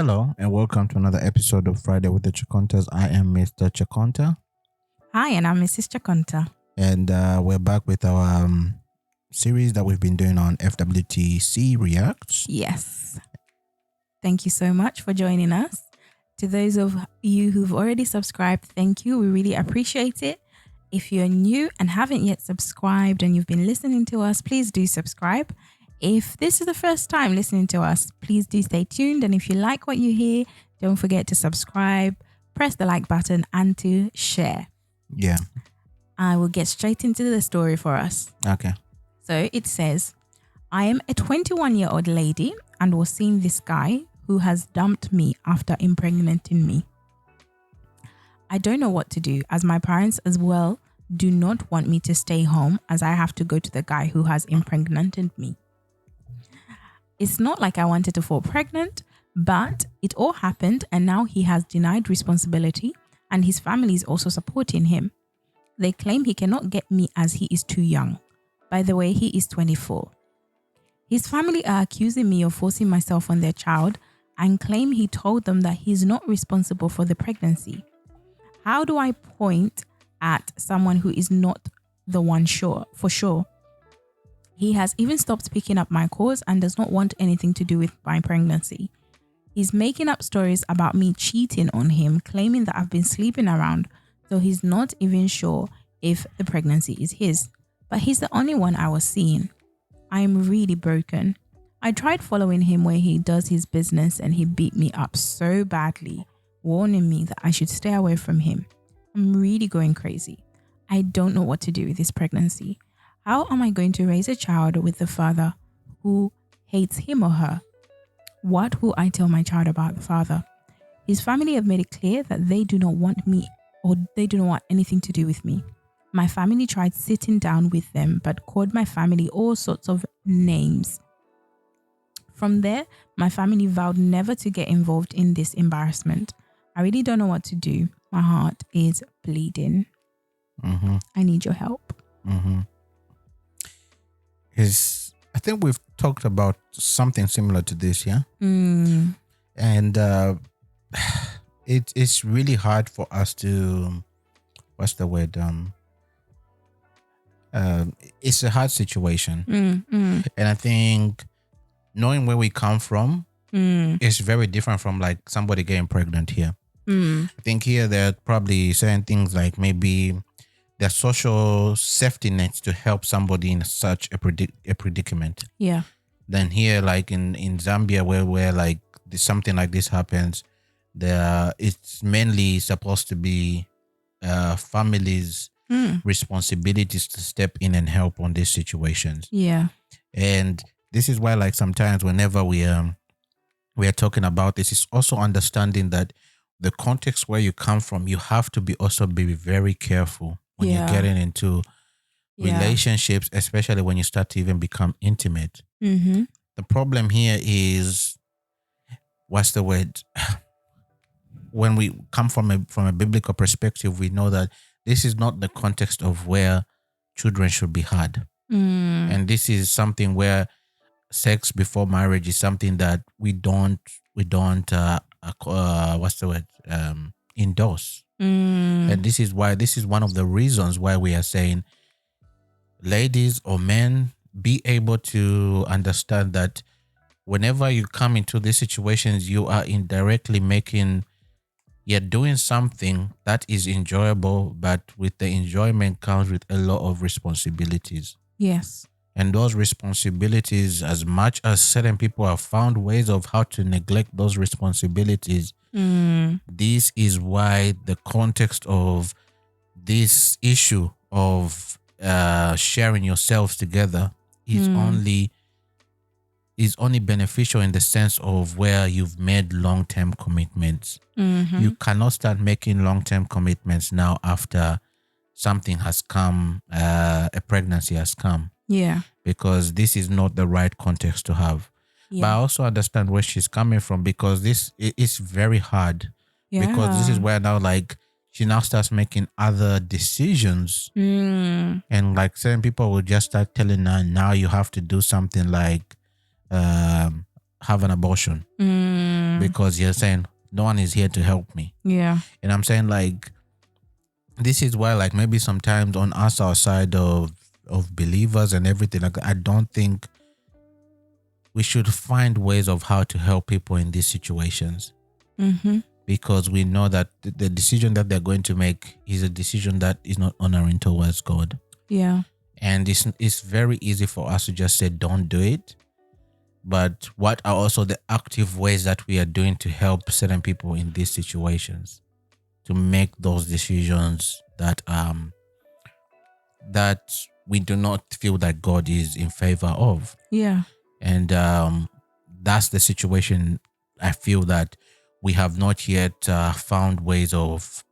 Hello, and welcome to another episode of Friday with the Chakontas. I am Mr. Chakonta, Hi, and I'm Mrs. Chakonta. and we're back with our series that we've been doing on FWTC Reacts. Yes. Thank you so much for joining us. To those of you who've already subscribed, thank you. We really appreciate it. If you're new and haven't yet subscribed and you've been listening to us, please do subscribe. If this is the first time listening to us, please do stay tuned. And if you like what you hear, don't forget to subscribe, press the like button, and to share. Yeah. I will get straight into the story for us. Okay. So it says, I am a 21-year-old lady and was seeing this guy who has dumped me after impregnating me. I don't know what to do as my parents as well do not want me to stay home as I have to go to the guy who has impregnated me. It's not like I wanted to fall pregnant, but it all happened and now he has denied responsibility and his family is also supporting him. They claim he cannot get me as he is too young. By the way, he is 24. His family are accusing me of forcing myself on their child and claim he told them that he's not responsible for the pregnancy. How do I point at someone who is not the one for sure? He has even stopped picking up my calls and does not want anything to do with my pregnancy. He's making up stories about me cheating on him, claiming that I've been sleeping around, so he's not even sure if the pregnancy is his. But he's the only one I was seeing. I am really broken. I tried following him where he does his business and he beat me up so badly, warning me that I should stay away from him. I'm really going crazy. I don't know what to do with this pregnancy. How am I going to raise a child with a father who hates him or her? What will I tell my child about the father? His family have made it clear that they do not want me or they do not want anything to do with me. My family tried sitting down with them but called my family all sorts of names. From there, my family vowed never to get involved in this embarrassment. I really don't know what to do. My heart is bleeding. I need your help. I think we've talked about something similar to this, yeah? And it's really hard for us to, what's the word? It's a hard situation. And I think knowing where we come from is very different from like somebody getting pregnant here. I think here there are probably certain things like maybe their social safety nets to help somebody in such a predicament. Yeah. Then here, like in Zambia, where like something like this happens, it's mainly supposed to be families' responsibilities to step in and help on these situations. Yeah. And this is why, like sometimes, whenever we are talking about this, it's also understanding that the context where you come from, you have to be very careful when you're getting into relationships, especially when you start to even become intimate. The problem here is, what's the word? When we come from a biblical perspective, we know that this is not the context of where children should be had. And this is something where sex before marriage is something that we don't what's the word? Endorse. And this is one of the reasons why we are saying, ladies or men, be able to understand that whenever you come into these situations, you are indirectly you're doing something that is enjoyable, but with the enjoyment comes with a lot of responsibilities. Yes. And those responsibilities, as much as certain people have found ways of how to neglect those responsibilities, this is why the context of this issue of sharing yourselves together is only beneficial in the sense of where you've made long-term commitments. You cannot start making long-term commitments now after something has come, a pregnancy has come. Yeah. Because this is not the right context to have. Yeah. But I also understand where she's coming from, because this is very hard. Yeah. Because this is where now, like, she now starts making other decisions. And like certain people will just start telling her, now you have to do something like have an abortion because you're saying no one is here to help me. Yeah. And I'm saying like this is why like maybe sometimes on us our side of believers and everything, like I don't think we should find ways of how to help people in these situations. Because we know that the decision that they're going to make is a decision that is not honoring towards God. Yeah. And it's very easy for us to just say, don't do it. But what are also the active ways that we are doing to help certain people in these situations to make those decisions that that we do not feel that God is in favor of? Yeah. And that's the situation. I feel that we have not yet found ways of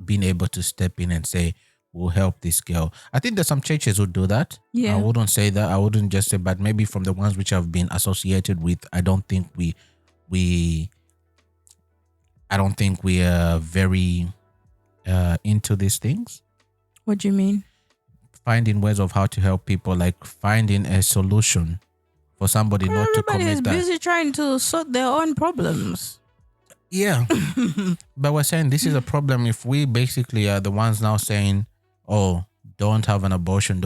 being able to step in and say, we'll help this girl. I think there's some churches who do that. Yeah. I wouldn't say that. I wouldn't just say, but maybe from the ones which have been associated with, I don't think we are very into these things. What do you mean? Finding ways of how to help people, like finding a solution for somebody not to commit that. Everybody's busy trying to sort their own problems. Yeah. But we're saying this is a problem if we basically are the ones now saying, oh, don't have an abortion.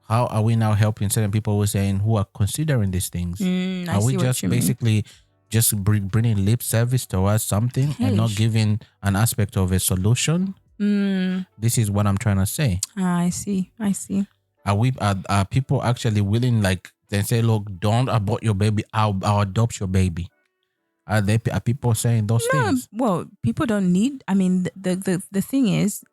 How are we now helping certain people who are considering these things? Are we just basically just bringing lip service towards something and not giving an aspect of a solution? This is what I'm trying to say. I see. Are people actually willing, like they say, look, don't abort your baby, I'll adopt your baby? Are people saying those things? Well, people don't need. I mean, the thing is,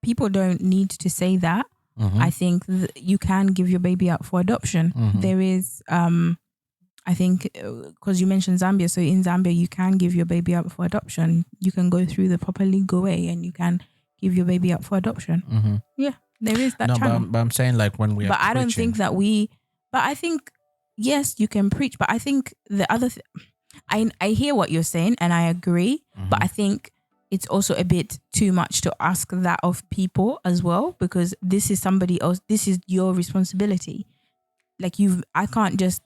people don't need to say that. I think you can give your baby up for adoption. There is, I think, because you mentioned Zambia. So in Zambia, you can give your baby up for adoption. You can go through the proper legal way, and you can give your baby up for adoption. Yeah, there is that channel. But I'm saying like when we are But preaching, I don't think that we. But I think yes, you can preach. But I think the other. I hear what you're saying and I agree, but I think it's also a bit too much to ask that of people as well, because this is somebody else. This is your responsibility. Like I can't just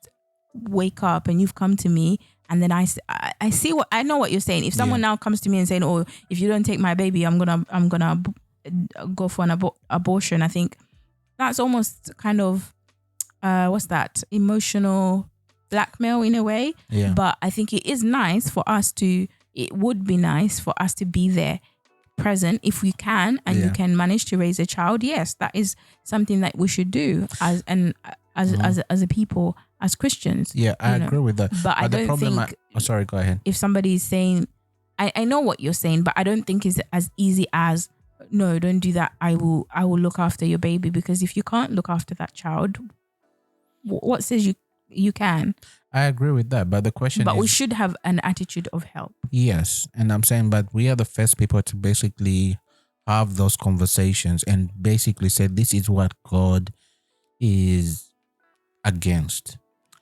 wake up and you've come to me and then I know what you're saying. If someone now comes to me and saying, oh, if you don't take my baby, I'm gonna go for an abortion. I think that's almost kind of what's that? Emotional blackmail in a way. Yeah. But I think it would be nice for us to be there present if we can, and you can manage to raise a child. Yes, that is something that we should do as a people, as Christians. Yeah, I agree with that. But I don't think sorry, go ahead. If somebody is saying, I know what you're saying, but I don't think it's as easy as, no, don't do that. I will look after your baby, because if you can't look after that child, what says you can? I agree with that, but the question is, we should have an attitude of help. Yes, and I'm saying, but we are the first people to basically have those conversations and basically say this is what God is against.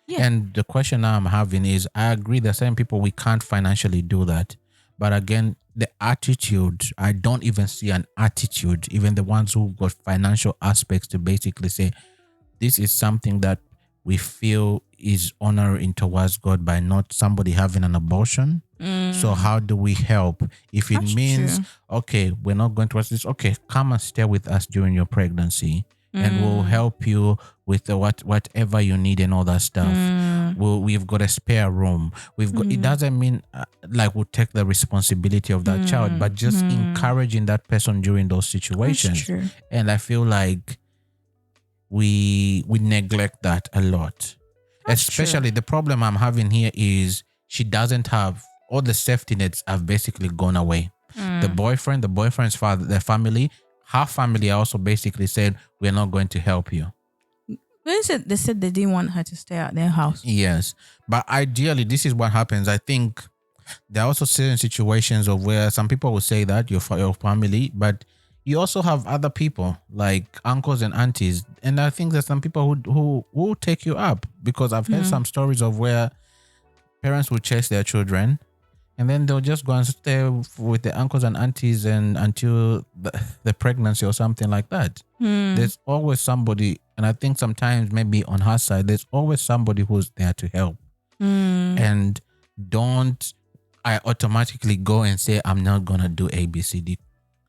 Yeah. And the question I'm having is, I agree that certain people, we can't financially do that, but again, the attitude, I don't even see an attitude, even the ones who got financial aspects, to basically say this is something that we feel is honoring towards God by not somebody having an abortion. So how do we help? If it means, okay, we're not going to watch this, okay, come and stay with us during your pregnancy and we'll help you with whatever you need and all that stuff. We've got a spare room. It doesn't mean like we'll take the responsibility of that child, but just encouraging that person during those situations. And I feel like we neglect that a lot. Especially the problem I'm having here is she doesn't have all the safety nets have basically gone away. The boyfriend's father, their family, her family also basically said, we're not going to help you. They said they didn't want her to stay at their house. Yes. But ideally, this is what happens. I think there are also certain situations of where some people will say that your family, but you also have other people like uncles and aunties. And I think there's some people who will take you up, because I've heard some stories of where parents will chase their children And then they'll just go and stay with the uncles and aunties and until the pregnancy or something like that. There's always somebody, and I think sometimes maybe on her side, there's always somebody who's there to help. And don't I automatically go and say, I'm not going to do ABCD.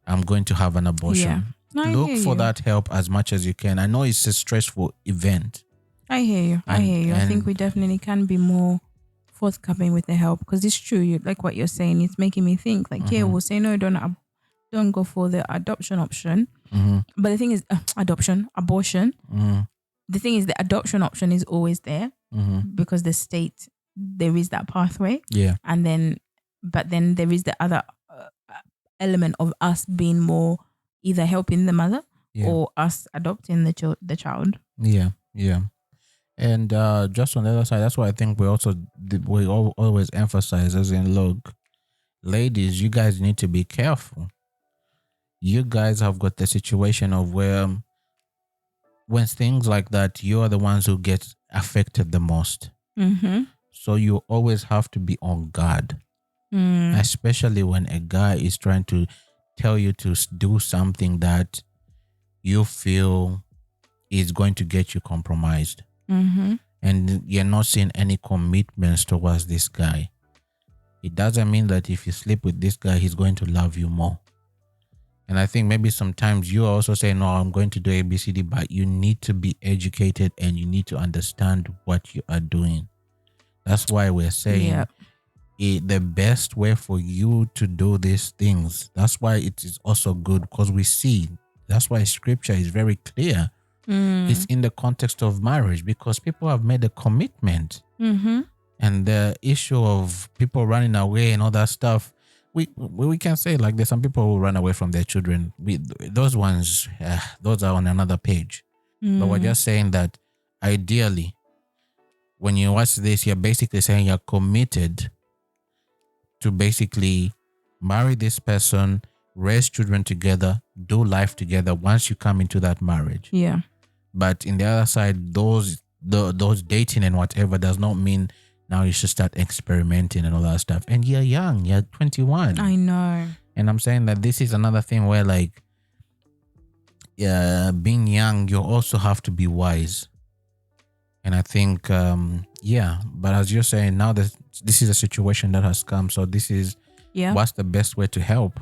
I'm going to have an abortion. Yeah. Look for that help as much as you can. I know it's a stressful event. I hear you. I think we definitely can be more forthcoming with the help, because it's true. Like what you're saying, it's making me think. Like, yeah, we'll say no, don't go for the adoption option. But the thing is, abortion. The thing is, the adoption option is always there because the state, there is that pathway. Yeah, but then there is the other element of us being more either helping the mother or us adopting the child. Yeah. And just on the other side, that's why I think we always emphasize, as in, look, ladies, you guys need to be careful. You guys have got the situation of where when things like that, you are the ones who get affected the most. So you always have to be on guard, especially when a guy is trying to tell you to do something that you feel is going to get you compromised. And you're not seeing any commitments towards this guy. It doesn't mean that if you sleep with this guy, he's going to love you more. And I think maybe sometimes you also say, no, I'm going to do ABCD, but you need to be educated and you need to understand what you are doing. That's why we're saying the best way for you to do these things. That's why it is also good, because we see, that's why scripture is very clear. It's in the context of marriage, because people have made a commitment. And the issue of people running away and all that stuff, we can say, like, there's some people who run away from their children. Those ones, those are on another page. But we're just saying that ideally, when you watch this, you're basically saying you're committed to basically marry this person, raise children together, do life together once you come into that marriage. Yeah. But in the other side, those dating and whatever does not mean now you should start experimenting and all that stuff. And you're young, you're 21. I know. And I'm saying that this is another thing where, like, being young, you also have to be wise. And I think, but as you're saying, now that this is a situation that has come, so this is what's the best way to help.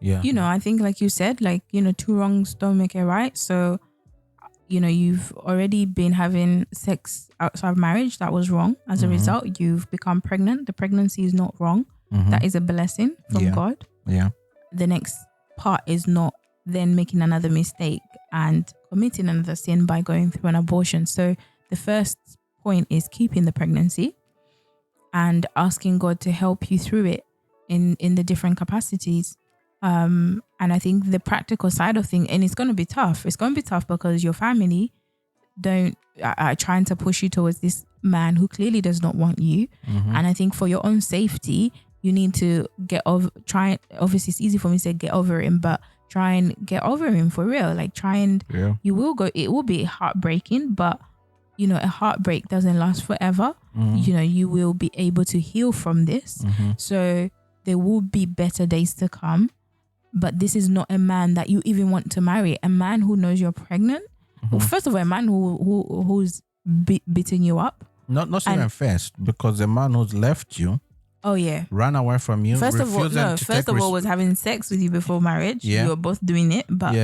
Yeah. I think, like you said, like, two wrongs don't make it right. So, you've already been having sex outside of marriage. That was wrong. As a result, you've become pregnant. The pregnancy is not wrong. That is a blessing from God. Yeah. The next part is not then making another mistake and committing another sin by going through an abortion. So the first point is keeping the pregnancy and asking God to help you through it in the different capacities. And I think the practical side of things, and it's going to be tough. It's going to be tough because your family are trying to push you towards this man who clearly does not want you. And I think for your own safety, you need to obviously it's easy for me to say get over him, but try and get over him for real. Like it will be heartbreaking, but a heartbreak doesn't last forever. You will be able to heal from this. So there will be better days to come. But this is not a man that you even want to marry. A man who knows you're pregnant. Well, first of all, a man who's beating you up. Not even first, because the man who's left you. Oh yeah. Ran away from you. First of all, was having sex with you before marriage. Yeah. You were both doing it, but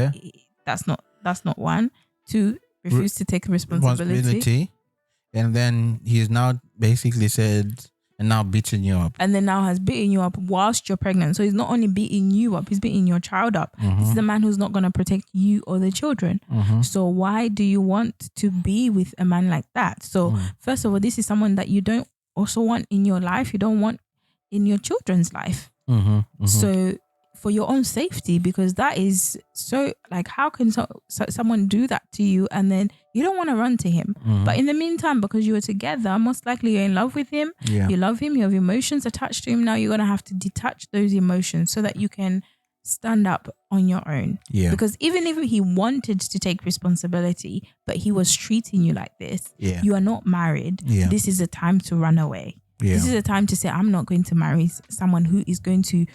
that's not one. Two, refuse to take responsibility. And then he's now basically said, and now beating you up. And then now has beaten you up whilst you're pregnant. So he's not only beating you up, he's beating your child up. This is the man who's not going to protect you or the children. So why do you want to be with a man like that? So first of all, this is someone that you don't also want in your life. You don't want in your children's life. So for your own safety, because that is so, like, how can someone do that to you and then you don't want to run to him? But in the meantime, because you were together, most likely you're in love with him. You love him, you have emotions attached to him. Now you're going to have to detach those emotions so that you can stand up on your own. Because even if he wanted to take responsibility, but he was treating you like this, you are not married. This is a time to run away. This is a time to say, I'm not going to marry someone who is going to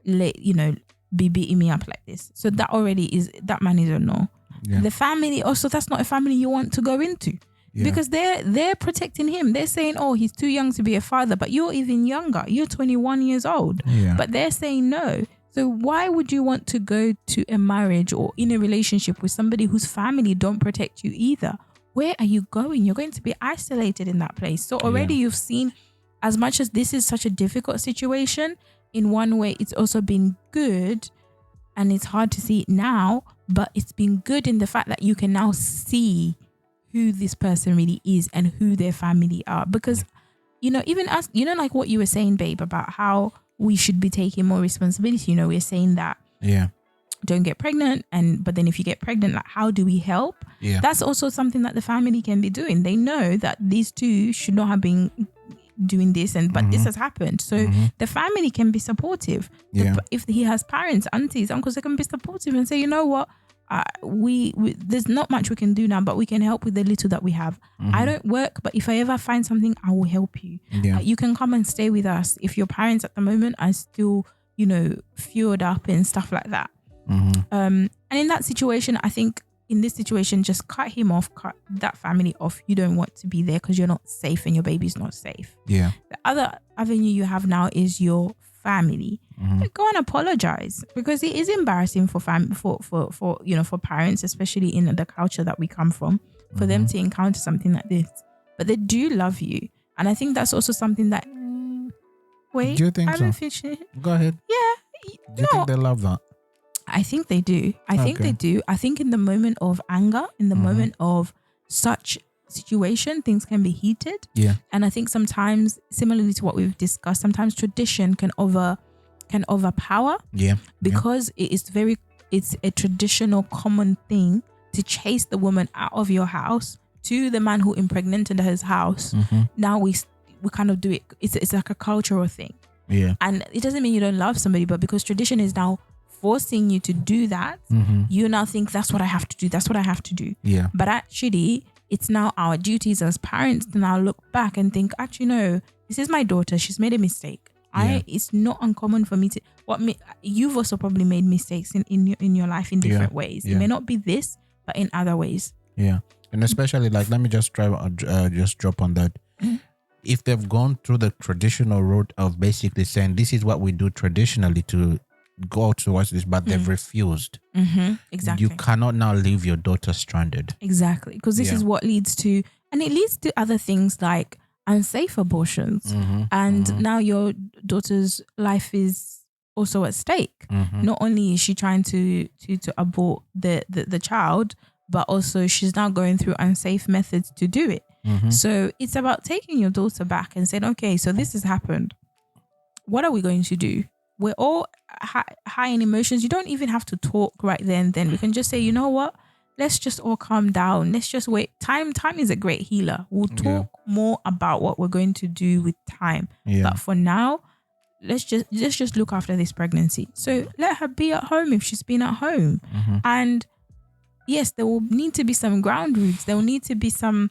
be beating me up like this. So that man is a no. Yeah. The family also, that's not a family you want to go into. Yeah. Because they're protecting him. They're saying, oh, he's too young to be a father, but you're even younger. You're 21 years old. Yeah. But they're saying no. So why would you want to go to a marriage or in a relationship with somebody whose family don't protect you either? Where are you going? You're going to be isolated in that place. So already you've seen, as much as this is such a difficult situation, in one way it's also been good, and it's hard to see it now, but it's been good in the fact that you can now see who this person really is and who their family are. Because, even us, like what you were saying, babe, about how we should be taking more responsibility. We're saying that don't get pregnant, but then if you get pregnant, like, how do we help? Yeah. That's also something that the family can be doing. They know that these two should not have been doing this, but this has happened. So the family can be supportive. Yeah. If he has parents, aunties, uncles, they can be supportive and say, you know what? We there's not much we can do now, but we can help with the little that we have. I don't work, but if I ever find something, I will help you. You can come and stay with us if your parents at the moment are still fueled up and stuff like that. And in that situation, I think in this situation, just cut him off, cut that family off. You don't want to be there because you're not safe and your baby's not safe. The other avenue you have now is your family. Go and apologize, because it is embarrassing for parents, especially in the culture that we come from, for them to encounter something like this. But they do love you, and I think that's also something that. Wait, do you think so? Go ahead. Yeah. Do you think they love that? I think they do. I think they do. I think in the moment of anger, in the moment of such situation, things can be heated. Yeah. And I think sometimes, similarly to what we've discussed, sometimes tradition can overpower. Yeah. Because it's a traditional common thing to chase the woman out of your house to the man who impregnated his house. Now we kind of do it. It's like a cultural thing. Yeah. And it doesn't mean you don't love somebody, but because tradition is now forcing you to do that, you now think that's what I have to do. That's what I have to do. Yeah. But actually, it's now our duties as parents to now look back and think, actually, no, this is my daughter. She's made a mistake. It's not uncommon for me to. You've also probably made mistakes in your life in different ways. It may not be this, but in other ways. Yeah, and especially let me just drop on that. If they've gone through the traditional route of basically saying this is what we do traditionally to go towards this, but they've refused. Exactly. You cannot now leave your daughter stranded. Exactly, because this is what leads to, and it leads to other things like unsafe abortions. And now your daughter's life is also at stake. Not only is she trying to abort the child, but also she's now going through unsafe methods to do it. So it's about taking your daughter back and saying, okay, so this has happened. What are we going to do? We're all high in emotions. You don't even have to talk right then. We can just say, you know what? Let's just all calm down. Let's just wait. Time is a great healer. We'll talk more about what we're going to do with time. But for now, let's just look after this pregnancy. So let her be at home if she's been at home. And yes, there will need to be some ground rules. There will need to be some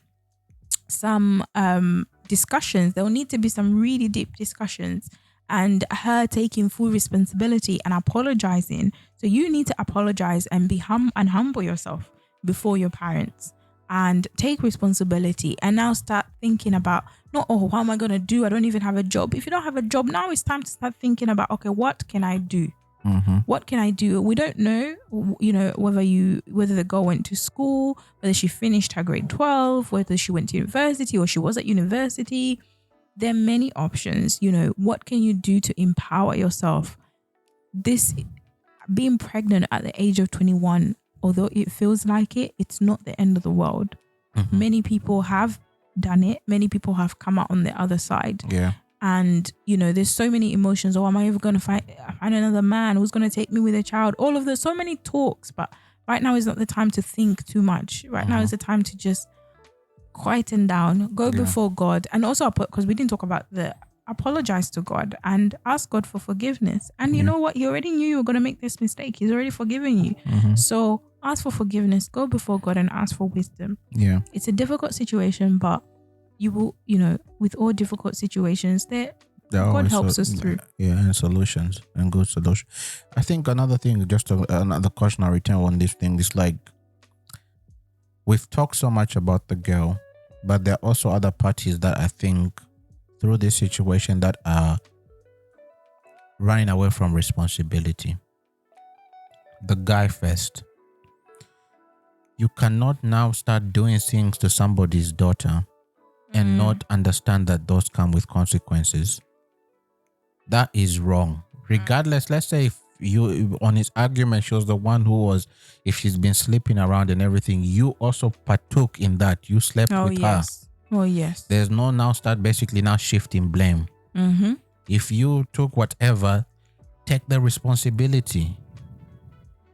discussions. There will need to be some really deep discussions, and her taking full responsibility and apologizing. So you need to apologize and be humble yourself before your parents and take responsibility, and now start thinking about what am I going to do? I don't even have a job. If you don't have a job, now it's time to start thinking about, okay, what can I do? What can I do? We don't know, whether the girl went to school, whether she finished her grade 12, whether she went to university or she was at university. There are many options. What can you do to empower yourself? This being pregnant at the age of 21, although it feels like it's not the end of the world. Many people have done it. Many people have come out on the other side. Yeah. And, there's so many emotions. Oh, am I ever going to find another man who's going to take me with a child? All of so many talks. But right now is not the time to think too much. Right now is the time to just quieten down, go before God. And also, because we didn't talk about apologize to God and ask God for forgiveness. And you know what? He already knew you were going to make this mistake. He's already forgiven you. So ask for forgiveness, go before God and ask for wisdom. Yeah. It's a difficult situation, but you will, with all difficult situations, There are God always helps us through. and solutions and good solutions. I think another thing, another question I return on this thing is like, we've talked so much about the girl, but there are also other parties that I think through this situation that are running away from responsibility. The guy first. You cannot now start doing things to somebody's daughter and not understand that those come with consequences. That is wrong. Regardless, let's say if you on his argument, she was the one who was, if she's been sleeping around and everything, you also partook in that. You slept with her. Oh yes. There's no now start basically now shifting blame. Mm-hmm. If you took whatever, take the responsibility.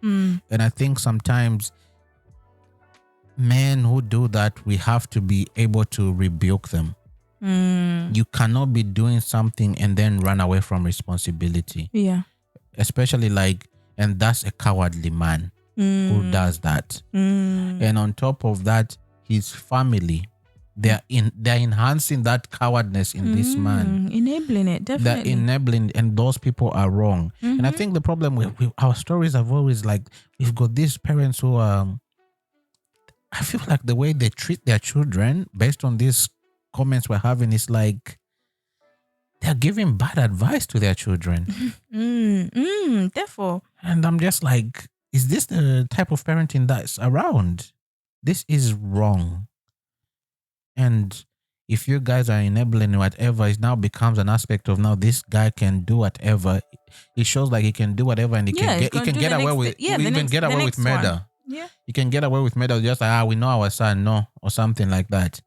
And I think sometimes men who do that, we have to be able to rebuke them. You cannot be doing something and then run away from responsibility. Yeah. Especially and that's a cowardly man who does that. And on top of that, his family, they're enhancing that cowardness in this man. Enabling it, definitely. They're enabling, and those people are wrong. And I think the problem with our stories have always we've got these parents who I feel like the way they treat their children based on these comments we're having is like they're giving bad advice to their children. Therefore. And I'm just like, is this the type of parenting that's around? This is wrong. And if you guys are enabling whatever, it now becomes an aspect of now this guy can do whatever. It shows like he can do whatever and he can get away with murder. Yeah. You can get away with murder just like, we know our son, no, or something like that.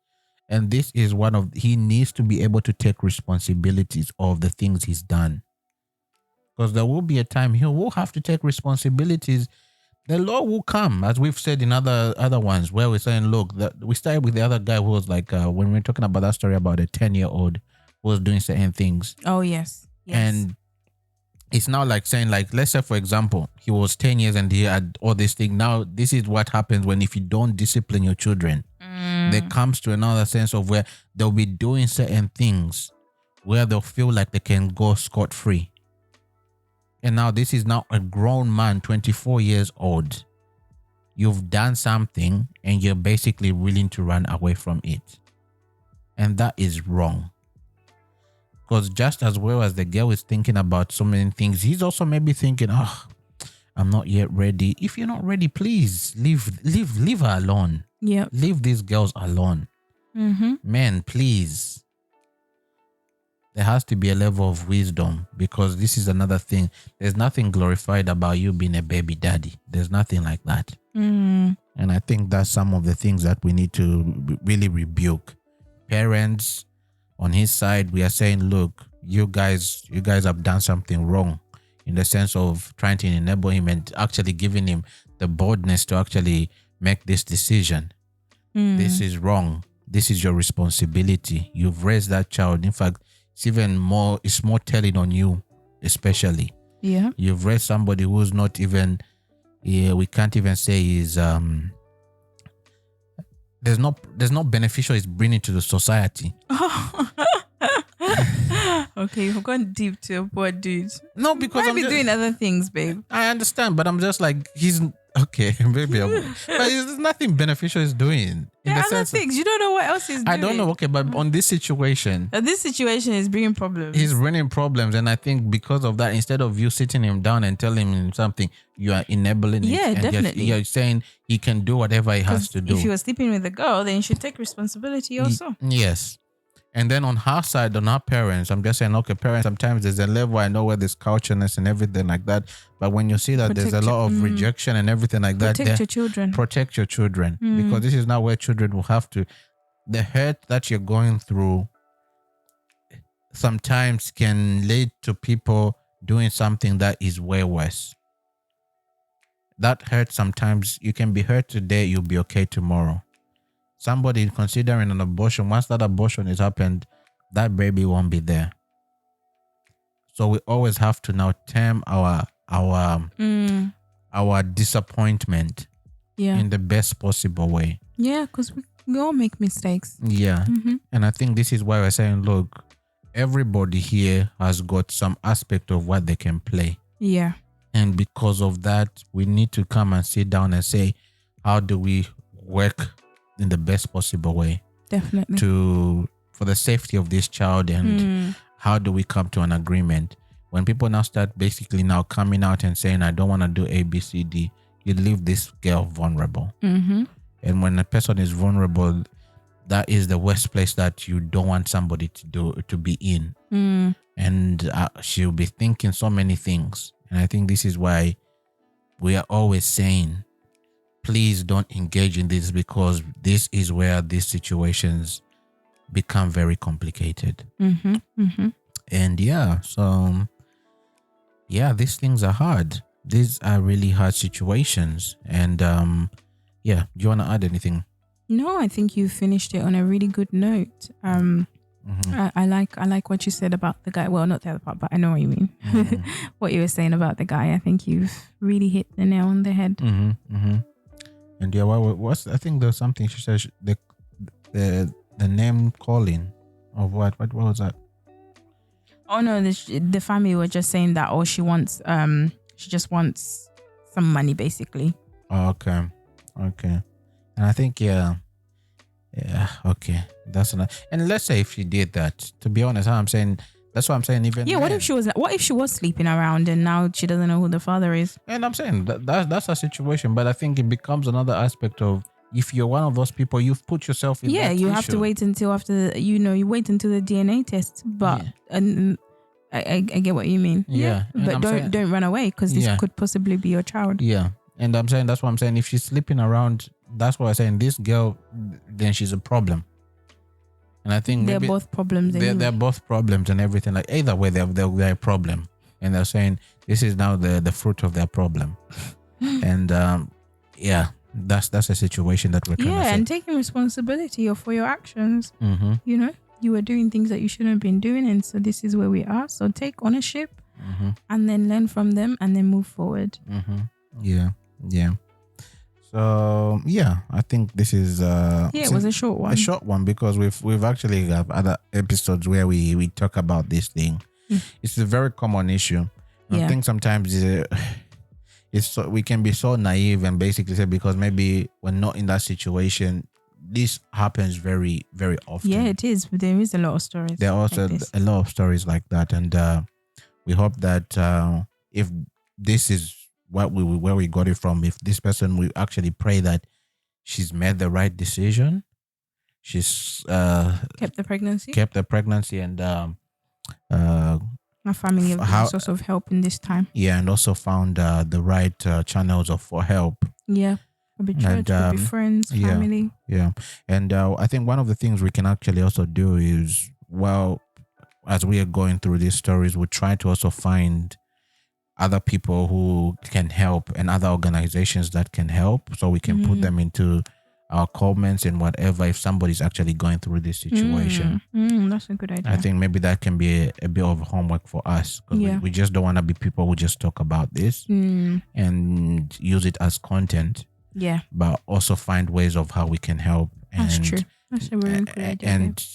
And this is he needs to be able to take responsibilities of the things he's done. Because there will be a time he will have to take responsibilities. The law will come, as we've said in other ones, where we're saying, look, we started with the other guy who was like, when we were talking about that story about a 10-year-old who was doing certain things. Oh, yes. And it's now like saying, like, let's say, for example, he was 10 years and he had all this thing. Now, this is what happens when if you don't discipline your children. There comes to another sense of where they'll be doing certain things where they'll feel like they can go scot-free. And now this is now a grown man, 24 years old. You've done something and you're basically willing to run away from it. And that is wrong. Because just as well as the girl is thinking about so many things, he's also maybe thinking, I'm not yet ready. If you're not ready, please leave her alone. Yeah. Leave these girls alone. Men, please. There has to be a level of wisdom, because this is another thing. There's nothing glorified about you being a baby daddy. There's nothing like that. And I think that's some of the things that we need to really rebuke. Parents, on his side, we are saying, look, you guys have done something wrong, in the sense of trying to enable him and actually giving him the boldness to actually make this decision. This is wrong. This is your responsibility. You've raised that child. In fact, it's more telling on you, especially. Yeah. You've raised somebody who's not even, we can't even say is, there's no beneficial is bringing to the society. Okay, you've gone deep to a poor dude. No, because I'm doing other things, babe. I understand, but I'm just like, he's okay, maybe but there's nothing beneficial he's doing. There are other things. You don't know what else he's doing. I don't know, okay, but on this situation. This situation is bringing problems. He's bringing problems, and I think because of that, instead of you sitting him down and telling him something, you are enabling it. Yeah, definitely. You're saying he can do whatever he has to do. If you were sleeping with a girl, then you should take responsibility also. Yes. And then on her side, on her parents, I'm just saying, okay, parents, sometimes there's a level, I know where there's cultureness and everything like that. But when you see that there's a lot of rejection and everything like that, protect your children. Protect your children. Because this is now where children will have to, the hurt that you're going through sometimes can lead to people doing something that is way worse. That hurt sometimes, you can be hurt today, you'll be okay tomorrow. Somebody considering an abortion, once that abortion has happened, that baby won't be there. So we always have to now term our disappointment in the best possible way. Yeah, because We all make mistakes. Yeah. And I think this is why we're saying, look, everybody here has got some aspect of what they can play. Yeah. And because of that, we need to come and sit down and say, how do we work in the best possible way? Definitely. For the safety of this child, and how do we come to an agreement? When people now start basically now coming out and saying, I don't want to do A, B, C, D, you leave this girl vulnerable. And when a person is vulnerable, that is the worst place that you don't want somebody to be in. And she'll be thinking so many things. And I think this is why we are always saying, please don't engage in this, because this is where these situations become very complicated. And these things are hard. These are really hard situations. And do you want to add anything? No, I think you finished it on a really good note. I like what you said about the guy. Well, not the other part, but I know what you mean. What you were saying about the guy. I think you've really hit the nail on the head. And I think there's something she said, the name calling of what was that? Oh no, the family were just saying that, she just wants some money basically. Oh, okay. And I think okay, that's enough. And let's say if she did that, to be honest, that's what I'm saying. Even what if she was sleeping around and now she doesn't know who the father is? And I'm saying that's a situation, but I think it becomes another aspect of, if you're one of those people, you've put yourself in. Yeah, you have to wait until after you wait until the DNA test. But I get what you mean. Yeah, but don't run away, because this could possibly be your child. Yeah, and that's what I'm saying. If she's sleeping around, that's what I'm saying. This girl, then she's a problem. And I think they're both problems. They're both problems and everything. Like either way, they're a problem, and they're saying this is now the fruit of their problem. And that's a situation that we're trying to say. And taking responsibility for your actions. You were doing things that you shouldn't have been doing, and so this is where we are. So take ownership, and then learn from them, and then move forward. Yeah. So I think this is it was a short one. A short one, because we've actually have other episodes where we talk about this thing. It's a very common issue. I think sometimes we can be so naive and basically say, because maybe we're not in that situation. This happens very, very often. Yeah, it is. There is a lot of stories. There are also a lot of stories like that, and we hope that if this is where we got it from, if this person, we actually pray that she's made the right decision, she's kept the pregnancy, and my family have been a source of help in this time. Yeah, and also found the right channels for help. Yeah. Could be church, could be friends, family. Yeah. And I think one of the things we can actually also do is, as we are going through these stories, we try to also find other people who can help and other organizations that can help, so we can put them into our comments and whatever, if somebody's actually going through this situation. That's a good idea. I think maybe that can be a bit of homework for us, because we just don't want to be people who just talk about this and use it as content. Yeah. But also find ways of how we can help. That's true. That's a really good idea. And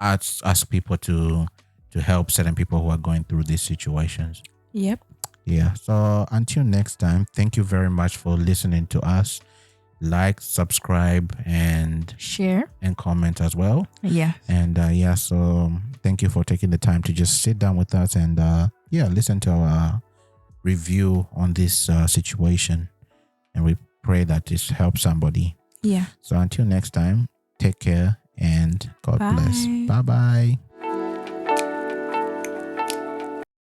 ask people to help certain people who are going through these situations. Yep. Yeah. So until next time, thank you very much for listening to us. Like, subscribe, and share and comment as well. Yeah. And so thank you for taking the time to just sit down with us and listen to our review on this situation. And we pray that this helps somebody. Yeah. So until next time, take care and God bless. Bye-bye.